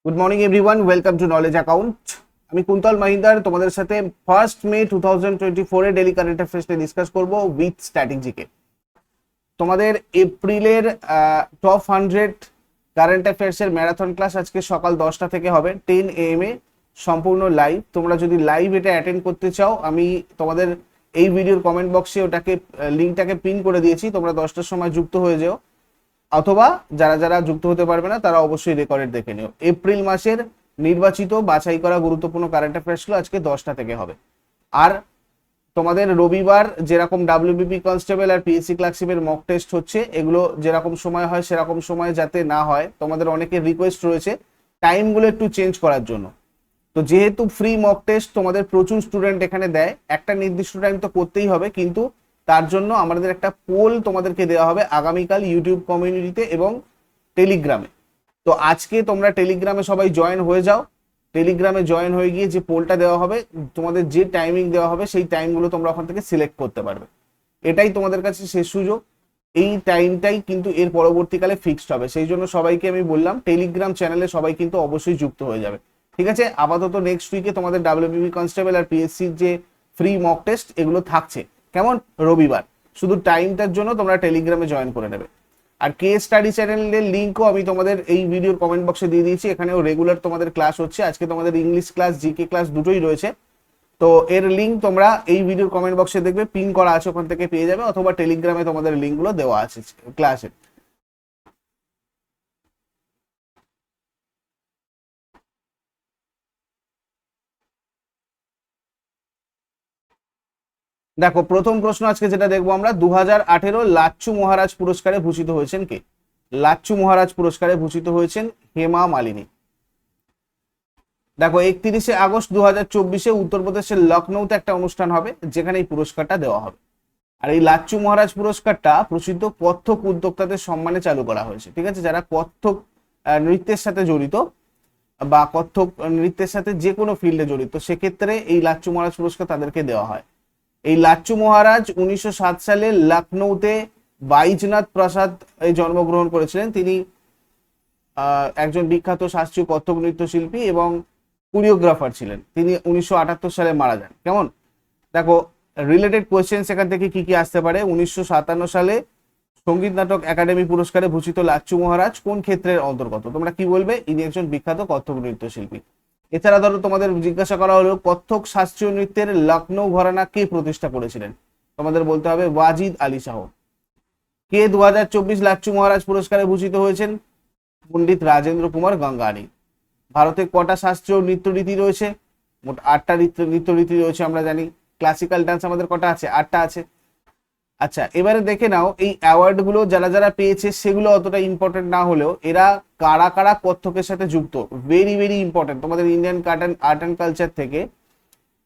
Good morning everyone, welcome to knowledge account. আমি কুন্তল মাহিন্দার তোমাদের সাথে 1 মে 2024 এর ডেলি কারেন্ট অ্যাফেয়ার্স নিয়ে ডিসকাস করব উইথ স্ট্র্যাটেজিকে। তোমাদের এপ্রিলের টপ 100 কারেন্ট অ্যাফেয়ার্স এর ম্যারাথন ক্লাস আজকে সকাল 10টা থেকে হবে 10 AM এ, সম্পূর্ণ লাইভ। তোমরা যদি লাইভ এটা অ্যাটেন্ড করতে চাও, আমি তোমাদের এই ভিডিওর কমেন্ট বক্সে ওটাকে লিঙ্কটাকে পিন করে দিয়েছি, তোমরা 10টার সময় যুক্ত হয়ে যেও, অথবা যারা যারা যুক্ত হতে পারবে না তারা অবশ্যই রেকর্ডেড দেখে নিও। এপ্রিল মাসের নির্বাচিত বাছাই করা গুরুত্বপূর্ণ কারেন্ট অ্যাফেয়ার্সগুলো আজকে 10টা থেকে হবে। আর তোমাদের রবিবার যেরকম ডাব্লিউবিপি কনস্টেবল আর পিএসসি ক্লার্কশিপের মক টেস্ট হচ্ছে, এগুলো যেরকম সময় হয় সেরকম সময় যাতে না হয়, তোমাদের অনেকের রিকোয়েস্ট রয়েছে টাইমগুলো একটু চেঞ্জ করার জন্য। তো যেহেতু ফ্রি মক টেস্ট তোমাদের প্রচুর স্টুডেন্ট এখানে দেয়, একটা নির্দিষ্ট টাইম তো করতেই হবে, কিন্তু তার জন্য আমাদের একটা পোল তোমাদেরকে দেওয়া হবে আগামীকাল ইউটিউব কমিউনিটিতে এবং টেলিগ্রামে। তো আজকে তোমরা টেলিগ্রামে সবাই জয়েন হয়ে যাও। টেলিগ্রামে জয়েন হয়ে গিয়ে যে পোলটা দেওয়া হবে, তোমাদের যে টাইমিং দেওয়া হবে সেই টাইমগুলো তোমরা ওখান থেকে সিলেক্ট করতে পারবে। এটাই তোমাদের কাছে শেষ সুযোগ। এই টাইমটাই কিন্তু এর পরবর্তীকালে ফিক্সড হবে, সেই জন্য সবাইকে আমি বললাম টেলিগ্রাম চ্যানেলে সবাই কিন্তু অবশ্যই যুক্ত হয়ে যাবে। ঠিক আছে, আপাতত নেক্সট উইকে তোমাদের ডাব্লিউবিপি কনস্টেবল আর পিএসসির যে ফ্রি মক টেস্ট এগুলো থাকছে, কেমন, রবিবার। শুধু টাইমটার জন্য তোমরা টেলিগ্রামে জয়েন করে নেবে। আর কে স্টাডি চ্যানেলের লিঙ্কও আমি তোমাদের এই ভিডিওর কমেন্ট বক্সে দিয়ে দিয়েছি, এখানেও রেগুলার তোমাদের ক্লাস হচ্ছে। আজকে তোমাদের ইংলিশ ক্লাস, জিকে ক্লাস দুটোই রয়েছে। তো এর লিঙ্ক তোমরা এই ভিডিওর কমেন্ট বক্সে দেখবে, পিন করা আছে, ওখান থেকে পেয়ে যাবে, অথবা টেলিগ্রামে তোমাদের লিঙ্কগুলো দেওয়া আছে ক্লাসের। দেখো, প্রথম প্রশ্ন আজকে যেটা দেখবো আমরা, 2018 লাচ্চু মহারাজ পুরস্কারে ভূষিত হয়েছেন কে? লাচ্চু মহারাজ পুরস্কারে ভূষিত হয়েছেন হেমা মালিনী। দেখো, 31শে আগস্ট 2024-এ উত্তরপ্রদেশের লখনৌতে একটা অনুষ্ঠান হবে যেখানে এই পুরস্কারটা দেওয়া হবে। আর এই লাচ্চু মহারাজ পুরস্কারটা প্রসিদ্ধ কত্থক উদ্যোক্তাদের সম্মানে চালু করা হয়েছে। ঠিক আছে, যারা কত্থক নৃত্যের সাথে জড়িত বা কত্থক নৃত্যের সাথে যে কোনো ফিল্ডে জড়িত, সেক্ষেত্রে এই লাচ্চু মহারাজ পুরস্কার তাদেরকে দেওয়া হয়। এই লাচ্চু মহারাজ 1907 সালে লখনৌতে বাইজনাথ প্রসাদ জন্মগ্রহণ করেছিলেন। তিনি একজন বিখ্যাত শাস্ত্রীয় কত্থক নৃত্যশিল্পী এবং কোরিওগ্রাফার ছিলেন। তিনি 1978 সালে মারা যান। কেমন, দেখো রিলেটেড কোয়েশ্চেন সেখান থেকে কি কি আসতে পারে। 1957 সালে সঙ্গীত নাটক একাডেমি পুরস্কারে ভূষিত লাচ্চু মহারাজ কোন ক্ষেত্রের অন্তর্গত? তোমরা কি বলবে? ইনি একজন বিখ্যাত কত্থক নৃত্যশিল্পী। এছাড়া ধরো তোমাদের জিজ্ঞাসা করা হলো কত্থক শাস্ত্রীয় নৃত্যের লখনৌ ঘরানা কে প্রতিষ্ঠা করেছিলেন? তোমাদের বলতে হবে ওয়াজিদ আলী শাহ। কে 2024 লাচ্চু মহারাজ পুরস্কারে ভূষিত হয়েছেন? পণ্ডিত রাজেন্দ্র কুমার গঙ্গানি। ভারতে কটা শাস্ত্রীয় নৃত্যরীতি রয়েছে? মোট 8টা নৃত্যরীতি রয়েছে, আমরা জানি। ক্লাসিক্যাল ডান্স আমাদের কটা আছে? 8টা আছে। আচ্ছা, এবারে দেখে নাও এই অ্যাওয়ার্ড গুলো যারা যারা পেয়েছে সেগুলো অতটা ইম্পর্টেন্ট না হলেও এরা কারা কারা কত্থকের সাথে যুক্ত, ভেরি ভেরি ইম্পর্টেন্ট। তোমাদের ইন্ডিয়ান আর্ট অ্যান্ড কালচার থেকে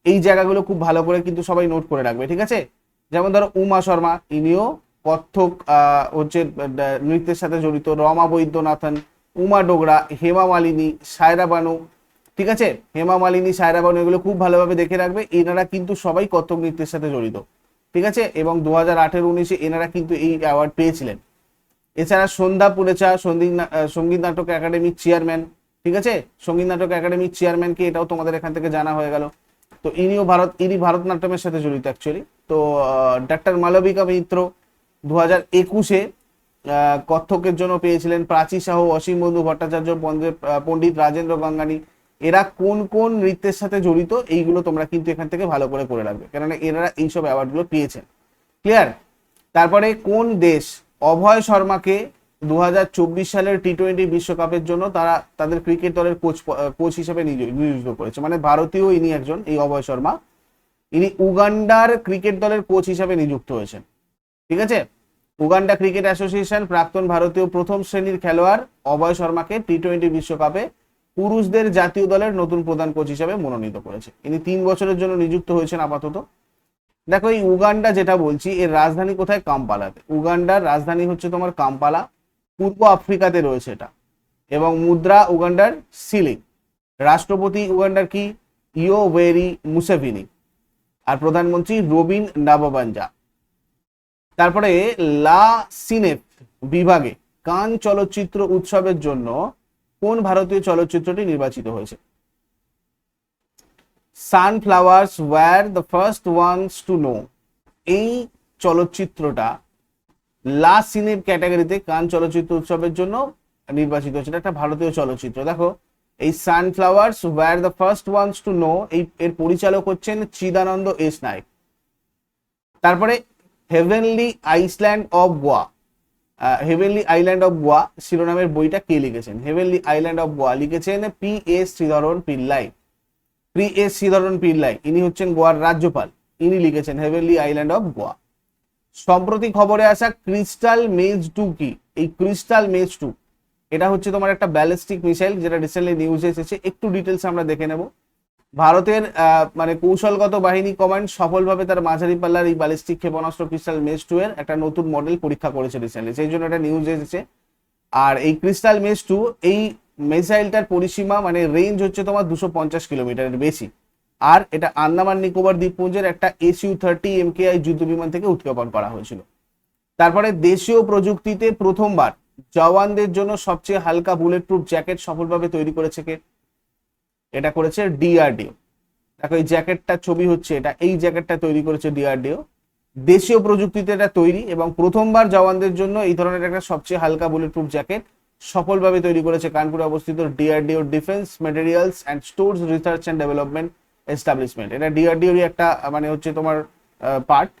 এই জায়গাগুলো খুব ভালো করে কিন্তু সবাই নোট করে রাখবে। ঠিক আছে, যেমন ধরো উমা শর্মা, ইনিও কত্থক হচ্ছে নৃত্যের সাথে জড়িত। রমা বৈদ্যনাথন, উমা ডোগরা, হেমা মালিনী, সায়রা বানু। ঠিক আছে, হেমা মালিনী, সায়রা বানু এগুলো খুব ভালোভাবে দেখে রাখবে। এনারা কিন্তু সবাই কত্থক নৃত্যের সাথে জড়িত। ঠিক আছে, এবং 2018-19-এ এনারা কিন্তু এই অ্যাওয়ার্ড পেয়েছিলেন। এছাড়া সন্ধ্যা পুরেচা সঙ্গীত নাটক একাডেমির চেয়ারম্যান। ঠিক আছে, সঙ্গীত নাটক একাডেমির চেয়ারম্যানকে, এটাও তোমাদের এখান থেকে জানা হয়ে গেল। তো ইনি ভারতনাট্যমের সাথে জড়িত অ্যাকচুয়ালি। তো ডাক্তার মালবিকা মিত্র 2021-এ কত্থকের জন্য পেয়েছিলেন। প্রাচী সাহু, অসীম বন্ধু ভট্টাচার্য, পণ্ডিত রাজেন্দ্র গঙ্গানি। এরা কোন কোন নৃত্যের সাথে জড়িত এইগুলো তোমরা কিন্তু এখান থেকে ভালো করে করে রাখবে, কেননা এনারা এইসব অ্যাওয়ার্ডগুলো পেয়েছেন। ক্লিয়ার? তারপরে কোন দেশ অভয় শর্মাকে 2024 সালের টি20 বিশ্বকাপের জন্য তাদের ক্রিকেট দলের কোচ হিসেবে নিয়োজিত করেছে? মানে ভারতীয় ইনি একজন, এই অভয় শর্মা, ইনি উগান্ডার ক্রিকেট দলের কোচ হিসেবে নিযুক্ত হয়েছেন। ঠিক আছে, উগান্ডা ক্রিকেট অ্যাসোসিয়েশন প্রাক্তন ভারতীয় প্রথম শ্রেণীর খেলোয়াড় অভয় শর্মাকে টি20 বিশ্বকাপে পুরুষদের জাতীয় দলের নতুন প্রধান কোচ হিসেবে মনোনীত করেছে। ইনি 3 বছরের জন্য নিযুক্ত হয়েছেন আপাতত। দেখো, এই উগান্ডা যেটা বলছি, এর রাজধানী কোথায়? কাম্পালাতে। উগান্ডার রাজধানী হচ্ছে তোমার কাম্পালা, পূর্ব আফ্রিকাতে রয়েছে এটা। এবং মুদ্রা উগান্ডার সিলিং। রাষ্ট্রপতি উগান্ডার কি? ইয়োভেরি মুসেভিনি। আর প্রধানমন্ত্রী রবিন নাবাবাঞ্জা। তারপরে লা সিনেফ বিভাগে কান চলচ্চিত্র উৎসবের জন্য কোন ভারতীয় চলচ্চিত্রটি নির্বাচিত হয়েছে? Sunflowers were the first ones to know, এই চলচ্চিত্রটা লা সিনে ক্যাটাগরিতে কান চলচ্চিত্র উৎসবের জন্য নির্বাচিত হয়েছে। এটা একটা ভারতীয় চলচ্চিত্র। দেখো, এই sunflowers were the first ones to know, এর পরিচালক হচ্ছেন চিদানন্দ এস নায়ক। তারপরে heavenly island of Goa, heavenly island of Goa শিরোনামের বইটা কে লিখেছেন? হেভেনলি আইল্যান্ড অফ গোয়া লিখেছেন P S Sreedharan Pillai. P S Sreedharan Pillai ইনি হচ্ছেন গোয়ার রাজ্যপাল, ইনি লিখেছেন হেভেনলি আইল্যান্ড অফ গোয়া। সম্প্রতি খবরে আসা ক্রিস্টাল মেজ 2 কি? এই ক্রিস্টাল মেজ 2 এটা হচ্ছে তোমার একটা ব্যালিস্টিক মিসাইল, যেটা রিসেন্টলি নিউজে এসেছে। একটু ডিটেলস আমরা দেখে নেব। ভারতের মানে কৌশলগত বাহিনী কমান্ড সফলভাবে তার মাঝারি পাল্লার এই ব্যালিস্টিক ক্ষেপণাস্ত্র ক্রিস্টাল মেজ 2 এর একটা নতুন মডেল পরীক্ষা করেছে রিসেন্টলি, সেই জন্য একটা নিউজ এসেছে। আর এই ক্রিস্টাল মেজ 2 এই মিসাইলটার পরিসীমা মানে রেঞ্জ হচ্ছে তোমার 250 কিলোমিটারের বেশি। আর এটা আন্দামান নিকোবর দ্বীপপুঞ্জের একটা SU-30 MKI যুদ্ধ বিমান থেকে উৎক্ষেপণ করা হয়েছিল। তারপরে দেশীয় প্রযুক্তিতে প্রথমবার জওয়ানদের জন্য সবচেয়ে হালকা বুলেট প্রুফ জ্যাকেট সফলভাবে তৈরি করেছে কে? এটা করেছে ডিআরডিও। দেখো এই জ্যাকেটটা ছবি হচ্ছে, এটা এই জ্যাকেটটা তৈরি করেছে ডিআরডিও। দেশীয় প্রযুক্তিতে এটা তৈরি এবং প্রথমবার জওয়ানদের জন্য এই ধরনের একটা সবচেয়ে হালকা বুলেট প্রুফ জ্যাকেট সফলভাবে তৈরি করেছে কানপুরে অবস্থিত DRDO defence materials and stores research and development establishment. এটা ডিআরডিওরই একটা মানে হচ্ছে তোমার পার্ট।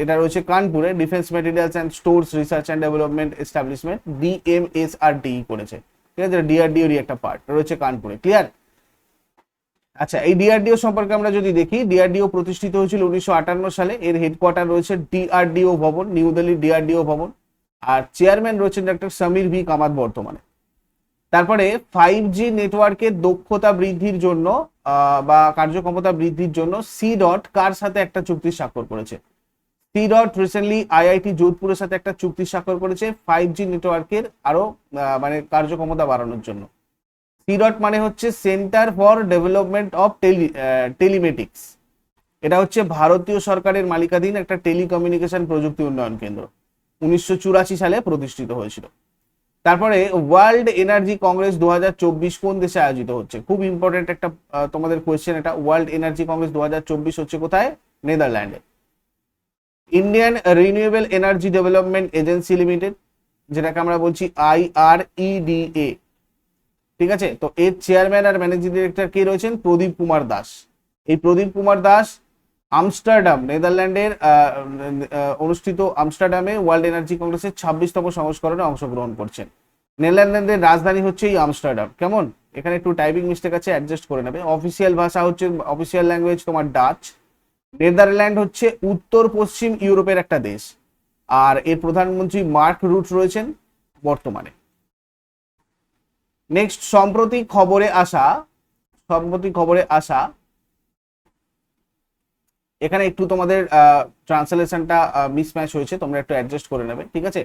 এটা রয়েছে কানপুরে, defence materials and stores research and development establishment, DMSRDE করেছে, ঠিক আছে? ডিআরডিওরই একটা পার্ট রয়েছে কানপুরে। ক্লিয়ার? আচ্ছা, এই ডিআরডিও সম্পর্কে আমরা যদি দেখি, ডিআরডিও প্রতিষ্ঠিত হয়েছিল 1958 সালে। এর হেডকোয়ার্টার রয়েছে ডিআরডিও ভবন, নিউ দিল্লি ডিআরডিও ভবন। আর চেয়ারম্যান রয়েছেন ডক্টর সমীর ভি কামাত বর্তমানে। তারপরে 5G নেটওয়ার্কের দক্ষতা বৃদ্ধির জন্য বা কার্যক্ষমতা বৃদ্ধির জন্য সি.ডট কার সাথে একটা চুক্তি স্বাক্ষর করেছে? সি.ডট রিসেন্টলি আইআইটি যোধপুরের সাথে একটা চুক্তি স্বাক্ষর করেছে 5G নেটওয়ার্কের আরো মানে কার্যক্ষমতা বাড়ানোর জন্য। সি.ডট মানে হচ্ছে centre for development of telematics. এটা হচ্ছে ভারতীয় সরকারের মালিকাধীন একটা টেলিকমিউনিকেশন প্রযুক্তি উন্নয়ন কেন্দ্র, 1984 সালে প্রতিষ্ঠিত হয়েছিল। তারপরে ওয়ার্ল্ড এনার্জি কংগ্রেস 2024 কোন দেশে আয়োজিত হচ্ছে? খুব ইম্পর্টেন্ট একটা তোমাদের কোয়েশ্চেন এটা। ওয়ার্ল্ড এনার্জি কংগ্রেস 2024 হচ্ছে কোথায়? নেদারল্যান্ডে। Indian Renewable Energy Development Agency Limited, যেটাকে আমরা বলছি IREDA, ঠিক আছে? তো এর চেয়ারম্যান আর ম্যানেজিং ডিরেক্টর কে রয়েছেন? প্রদীপ কুমার দাস। এই প্রদীপ কুমার দাস আমস্টারডাম নেদারল্যান্ডের অনুষ্ঠিত আমস্টারডামে ওয়ার্ল্ড এনার্জি কংগ্রেসের 26তম সংস্করণে অংশগ্রহণ করছেন। নেদারল্যান্ডের রাজধানী হচ্ছে এই আমস্টারডাম। কেমন? এখানে একটু টাইপিং মিস্টেক আছে, অ্যাডজাস্ট করে নেবে। অফিসিয়াল ভাষা হচ্ছে, অফিসিয়াল ল্যাঙ্গুয়েজ তোমার ডাচ। নেদারল্যান্ড হচ্ছে উত্তর পশ্চিম ইউরোপের একটা দেশ। আর এর প্রধানমন্ত্রী মার্ক রুট রয়েছেন বর্তমানে। নেক্সট, সম্প্রতি খবরে আসা এখানে একটু তোমাদের ট্রান্সলেশনটা মিসম্যাচ হয়েছে, তোমরা একটু অ্যাডজাস্ট করে নেবে, ঠিক আছে?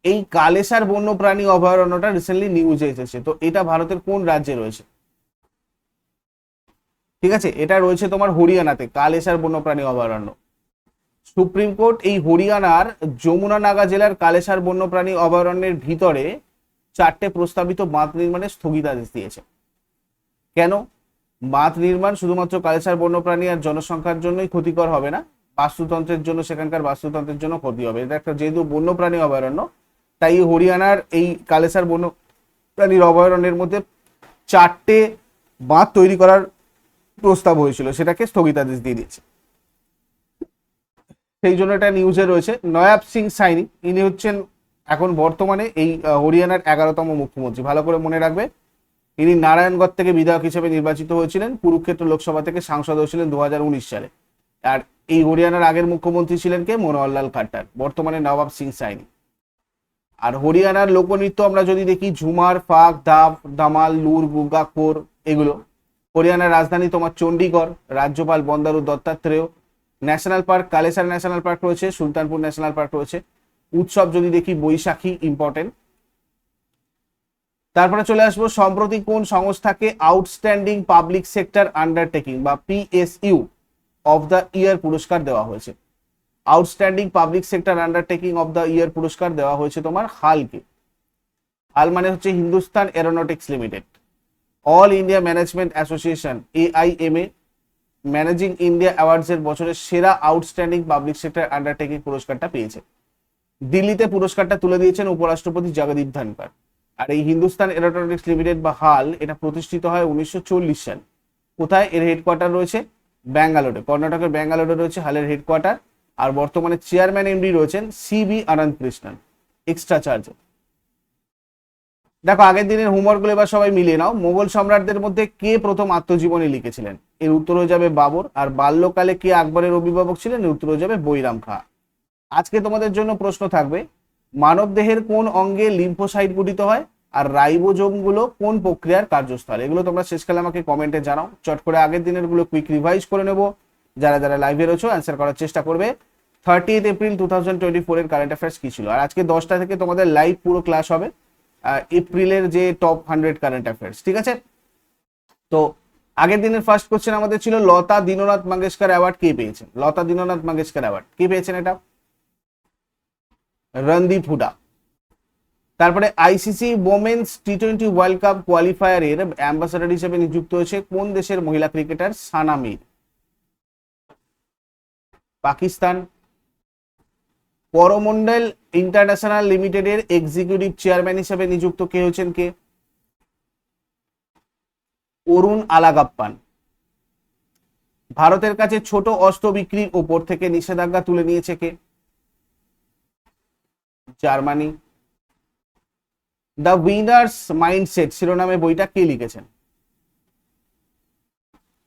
এই কালেসার বন্যপ্রাণী অভয়ারণ্যটা রিসেন্টলি নিউজে এসেছে। তো এটা ভারতের কোন রাজ্যে রয়েছে? ঠিক আছে, এটা রয়েছে তোমার হরিয়ানাতে, কালেসার বন্যপ্রাণী অভয়ারণ্য। সুপ্রিম কোর্ট এই হরিয়ানার যমুনানাগা জেলার কালেসার বন্যপ্রাণী অভয়ারণ্যের ভিতরে 4টে প্রস্তাবিত বাঁধ নির্মাণের স্থগিতাদেশ দিয়েছে। কেন? বাঁধ নির্মাণ শুধুমাত্র কালেসার বন্যপ্রাণী আর জনসংখ্যার জন্যই ক্ষতিকর হবে না, বাস্তুতন্ত্রের জন্য, সেখানকার বাস্তুতন্ত্রের জন্য ক্ষতি হবে। এটা একটা যেহেতু বন্যপ্রাণী অভয়ারণ্য, তাই হরিয়ানার এই কালেসার বন্যপ্রাণীর অভয়ারণ্যের মধ্যে 4টে বাঁধ তৈরি করার প্রস্তাব হয়েছিল, সেটাকে স্থগিতাদেশ দিয়ে দিয়েছে। সেই জন্য এটা নিউজে রয়েছে। নয়াব সিং সাইনি ইনি হচ্ছেন এখন বর্তমানে এই হরিয়ানার 11তম মুখ্যমন্ত্রী। ভালো করে মনে রাখবে, ইনি নারায়ণগড় থেকে বিধায়ক হিসেবে নির্বাচিত হয়েছিলেন, কুরুক্ষেত্র লোকসভা থেকে সাংসদ হয়েছিলেন 2019 সালে। আর এই হরিয়ানার আগের মুখ্যমন্ত্রী ছিলেন কে? মনোহরলাল খাট্টার। বর্তমানে নবাব সিং সাইনি। আর হরিয়ানার লোকনৃত্য আমরা যদি দেখি, ঝুমার, ফাগ, ধাপ, দামাল, লুর, গুগা, কোর, এগুলো। হরিয়ানার রাজধানী তোমার চণ্ডীগড়, রাজ্যপাল Bandaru Dattatreya. National park, Kalesar national park রয়েছে, সুলতানপুর ন্যাশনাল পার্ক রয়েছে। উৎসব যদি দেখি, বৈশাখী ইম্পর্টেন্ট। তারপরে চলে আসবো, সম্প্রতি কোন সংস্থাকে আউটস্ট্যান্ডিং পাবলিক সেক্টর আন্ডারটেকিং বা PSU অফ দ্য ইয়ার পুরস্কার দেওয়া হয়েছে? Outstanding public sector undertaking of the year পুরস্কার দেওয়া হয়েছে তোমার হালকে। হাল মানে হচ্ছে Hindustan aeronautics limited. All India management association AIMA managing India awards এর বছরের সেরা আউটস্ট্যান্ডিং পাবলিক সেক্টর আন্ডারটেকিং পুরস্কারটা পেয়েছে। দিল্লিতে পুরস্কারটা তুলে দিয়েছেন উপরাষ্ট্রপতি জগদীপ ধনকর। আর এই হিন্দুস্তান এরোনটিক্স লিমিটেড বা হাল এটা প্রতিষ্ঠিত হয় 1940 সালে। কোথায় এর হেডকোয়ার্টার রয়েছে? ব্যাঙ্গালোরে, কর্ণাটকের ব্যাঙ্গালোরে রয়েছে হালের হেডকোয়ার্টার। আর বর্তমানে চেয়ারম্যান MD রয়েছেন CB আনন্দ কৃষ্ণন, এক্সট্রা চার্জে। দেখো আগের দিনের হোমওয়ার্কগুলো এবার সবাই মিলিয়ে নাও। মোগল সম্রাটদের মধ্যে কে প্রথম আত্মজীবনী লিখেছিলেন? এর উত্তর হয়ে যাবে বাবর। আর বাল্যকালে কে আকবরের অভিভাবক ছিলেন? এর উত্তর হয়ে যাবে বৈরাম খাঁ। আজকে তোমাদের জন্য প্রশ্ন থাকবে, মানব দেহের কোন অঙ্গে লিম্ফোসাইট গঠিত হয় আর রাইবোজোম গুলো কোন প্রক্রিয়ার কার্যস্থল? এগুলো তোমরা শেষকালে আমাকে কমেন্টে জানাও। চট করে আগের দিনের গুলো কুইক রিভাইজ করে নেবো। যারা যারা লাইভে রয়েছে অ্যান্সার করার চেষ্টা করবে। 30 এপ্রিল 2024 এর কারেন্ট অ্যাফেয়ার্স কি ছিল? আর আজকে 10টা থেকে তোমাদের লাইভ পুরো ক্লাস হবে এপ্রিলের যে টপ 100 কারেন্ট অ্যাফেয়ার্স, ঠিক আছে? তো আগের দিনের ফার্স্ট কোশ্চেন আমাদের ছিল লতা দীননাথ মঙ্গেশকর অ্যাওয়ার্ড কে পেয়েছেন? লতা দীননাথ মঙ্গেশকর অ্যাওয়ার্ড কে পেয়েছেন? এটা রণদীপ হুডা। তারপরে ICC women's T20 world cup কোয়ালিফায়ারের অ্যাম্বাসাডার হিসেবে নিযুক্ত হয়েছে কোন দেশের মহিলা ক্রিকেটার? সানা মির, পাকিস্তান। করমন্ডল ইন্টারন্যাশনাল লিমিটেডের এক্সিকিউটিভ চেয়ারম্যান হিসেবে নিযুক্ত কে হয়েছেন? কে? অরুণ আলাগাপ্পান। ভারতের কাছে ছোট অস্ত্র বিক্রির ওপর থেকে নিষেধাজ্ঞা তুলে নিয়েছে কে? জার্মানি। দ্য উইনার্স মাইন্ডসেট শিরোনামে বইটা কে লিখেছেন?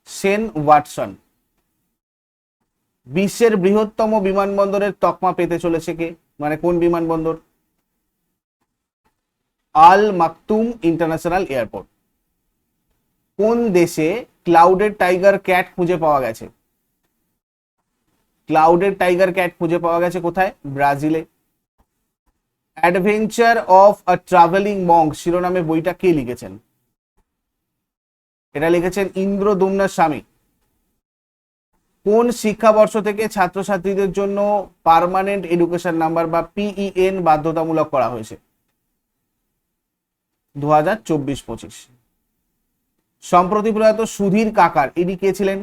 Shane Watson. বিশ্বের বৃহত্তম বিমানবন্দরের তকমা পেতে চলেছে কে? মানে কোন বিমানবন্দর? আল মাকতুম ইন্টারন্যাশনাল এয়ারপোর্ট। কোন দেশে ক্লাউডেড টাইগার ক্যাট খুঁজে পাওয়া গেছে? ক্লাউডেড টাইগার ক্যাট খুঁজে পাওয়া গেছে কোথায়? ব্রাজিলে। Adventure of a travelling Monk শিরোনামে বইটা কে লিখেছেন? এটা লিখেছেন ইন্দ্রদুম্ন স্বামী। কোন শিক্ষাবর্ষ থেকে ছাত্রছাত্রীদের জন্য পার্মানেন্ট এডুকেশন নাম্বার বা PEN বাধ্যতামূলক করা হয়েছে? 2024-25। সম্প্রতি প্রয়াত সুধীর কাকার ইনি কে ছিলেন?